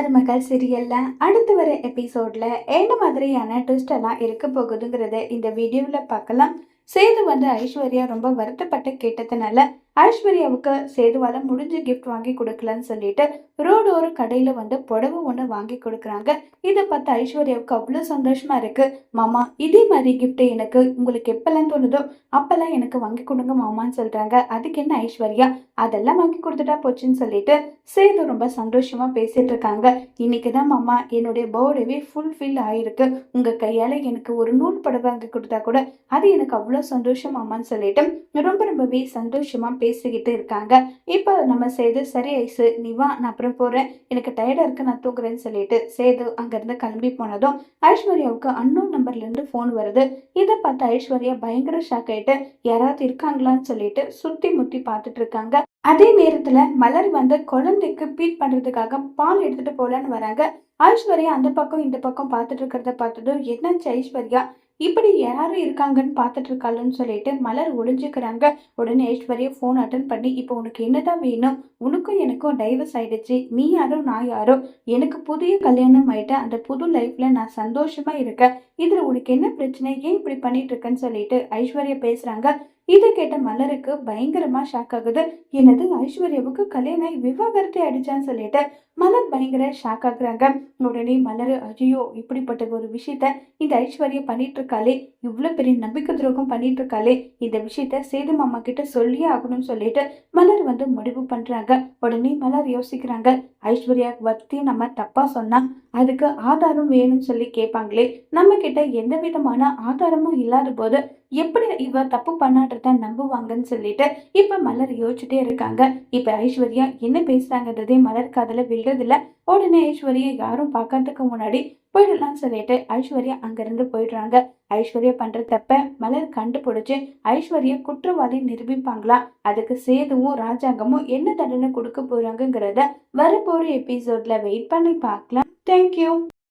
மருமகள் சீரியல்ல அடுத்து வர எபிசோட்ல என்ன மாதிரியான ட்விஸ்ட் எல்லாம் இருக்க போகுதுங்கிறத இந்த வீடியோவில் பார்க்கலாம். சேது வந்து ஐஸ்வர்யா ரொம்ப வருத்தப்பட்டு கேட்டதுனால ஐஸ்வர்யாவுக்கு சேதுவால முடிஞ்ச கிஃப்ட் வாங்கி கொடுக்கலன்னு சொல்லிட்டு ரோடோர கடையில வந்து புடவை ஒன்று வாங்கி கொடுக்குறாங்க. இதை பார்த்து ஐஸ்வர்யாவுக்கு அவ்வளோ சந்தோஷமா இருக்கு. மாமா, இதே மாதிரி கிஃப்ட் எனக்கு உங்களுக்கு எப்பெல்லாம் தோணுதோ அப்பெல்லாம் எனக்கு வாங்கி கொடுங்க மாமான்னு சொல்றாங்க. அதுக்கு என்ன ஐஸ்வர்யா, அதெல்லாம் வாங்கி கொடுத்துட்டா போச்சுன்னு சொல்லிட்டு சேது ரொம்ப சந்தோஷமா பேசிட்டு இருக்காங்க. இன்னைக்குதான் மாமா என்னுடைய பர்த்டேவே ஃபுல்ஃபில் ஆயிருக்கு. உங்க கையால எனக்கு ஒரு நூல் படம் வாங்கி கொடுத்தா கூட அது எனக்கு அவ்வளோ சந்தோஷம் மாமான்னு சொல்லிட்டு ரொம்பவே சந்தோஷமா பேசிக்கிட்டு இருக்காங்க. இப்போ நம்ம சேது, சரி ஐசு நீ வா, நான் அப்புறம் போறேன், எனக்கு டயர்டா இருக்கு, நான் தூங்குறேன்னு சொல்லிட்டு சேது அங்கிருந்து கிளம்பி போனதும் ஐஸ்வர்யாவுக்கு அன்னோன் நம்பர்ல இருந்து போன் வருது. இதை பார்த்து ஐஸ்வர்யா பயங்கர ஷாக் ஆயிட்டு யாராவது இருக்காங்களான்னு சொல்லிட்டு சுத்தி முத்தி பார்த்துட்டு இருக்காங்க. அதே நேரத்துல மலர் வந்து குழந்தைக்கு பீட் பண்றதுக்காக பால் எடுத்துட்டு போலான்னு வராங்க. ஐஸ்வர்யா அந்த பக்கம் இந்த பக்கம் பார்த்துட்டு இருக்கிறத பார்த்ததும் என்னாச்சு ஐஸ்வர்யா, இப்படி யாரும் இருக்காங்கன்னு பார்த்துட்டு இருக்காளுன்னு சொல்லிட்டு மலர் ஒளிஞ்சுக்கிறாங்க. உடனே ஐஸ்வர்யா போன் அட்டன் பண்ணி, இப்போ உனக்கு என்னதான் வேணும், உனக்கும் எனக்கும் டைவர்ஸ் ஆயிடுச்சு, நீ யாரோ நான் யாரோ, எனக்கு புதிய கல்யாணம் ஆயிட்டு அந்த புது லைஃப்ல நான் சந்தோஷமா இருக்கேன், இதுல உனக்கு என்ன பிரச்சனை, ஏன் இப்படி பண்ணிட்டு இருக்கேன்னு சொல்லிட்டு ஐஸ்வர்யா பேசுறாங்க. இதை கேட்ட மலருக்கு பயங்கரமா ஷாக் ஆகுது. என்னது, ஐஸ்வர்யாவுக்கு கல்யாணம் விவாகரத்தை ஆயிடுச்சான்னு சொல்லிட்டு மலர் பயங்கர ஷாக் ஆகுறாங்க. உடனே மலர், ஐயோ இப்படிப்பட்ட ஒரு விஷயத்த இந்த ஐஸ்வர்யா பண்ணிட்டு இருக்காளே, இவ்வளவு பெரிய நம்பிக்கை துரோகம் பண்ணிட்டு இருக்காளே, இந்த விஷயத்த சேது மாமா கிட்ட சொல்லியே ஆகணும்னு சொல்லிட்டு மலர் வந்து முடிவு பண்றாங்க. உடனே மலர் யோசிக்கிறாங்க, ஐஸ்வர்யா பத்தி நம்ம தப்பா சொன்னா அதுக்கு ஆதாரம் வேணும்னு சொல்லி கேட்பாங்களே, நம்ம கிட்ட எந்த விதமான ஆதாரமும் இல்லாத போது எப்படி இவ தப்பு பண்ணான்றத நம்புவாங்கன்னு சொல்லிட்டு இப்ப மலர் யோசிச்சுட்டே இருக்காங்க. இப்ப ஐஸ்வர்யா என்ன பேசுறாங்கன்றதே மலர் காதுல விழுறதில்ல. உடனே ஐஸ்வர்யா யாரும் பார்க்கறதுக்கு முன்னாடி போயிடலாம்னு சொல்லிட்டு ஐஸ்வர்யா அங்கிருந்து போயிடுறாங்க. ஐஸ்வர்யா பண்ற தப்ப மலர் கண்டுபிடிச்சு ஐஸ்வர்யா குற்றவாளி நிரூபிப்பாங்களா, அதுக்கு சேதுவும் ராஜாங்கமும் என்ன தண்டனை கொடுக்க போறாங்கிறத வரப்போற எபிசோட்ல வெயிட் பண்ணி பார்க்கலாம். தேங்க்யூ.